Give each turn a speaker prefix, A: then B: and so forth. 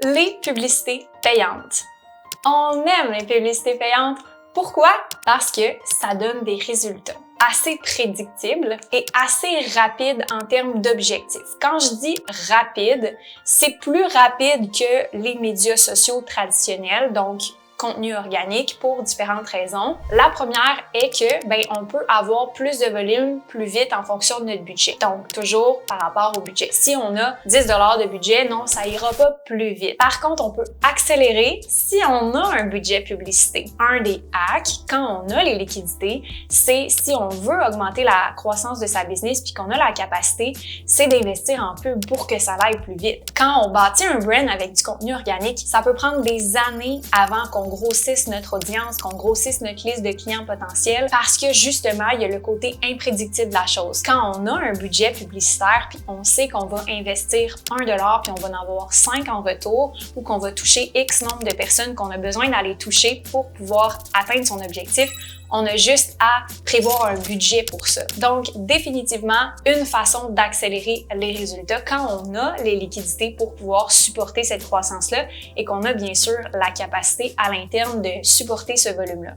A: Les publicités payantes. On aime les publicités payantes. Pourquoi? Parce que ça donne des résultats assez prédictibles et assez rapides en termes d'objectifs. Quand je dis rapide, c'est plus rapide que les médias sociaux traditionnels, donc contenu organique pour différentes raisons. La première est que on peut avoir plus de volume plus vite en fonction de notre budget. Donc toujours par rapport au budget. Si on a 10 $ de budget, non, ça ira pas plus vite. Par contre, on peut accélérer si on a un budget publicité. Un des hacks quand on a les liquidités, c'est si on veut augmenter la croissance de sa business puis qu'on a la capacité, c'est d'investir en pub pour que ça aille plus vite. Quand on bâtit un brand avec du contenu organique, ça peut prendre des années avant qu'on grossisse notre audience, qu'on grossisse notre liste de clients potentiels parce que justement, il y a le côté imprédictible de la chose. Quand on a un budget publicitaire puis on sait qu'on va investir 1 $ puis on va en avoir 5 en retour ou qu'on va toucher X nombre de personnes qu'on a besoin d'aller toucher pour pouvoir atteindre son objectif, on a juste à prévoir un budget pour ça. Donc, définitivement, une façon d'accélérer les résultats quand on a les liquidités pour pouvoir supporter cette croissance-là et qu'on a bien sûr la capacité à l'interne de supporter ce volume-là.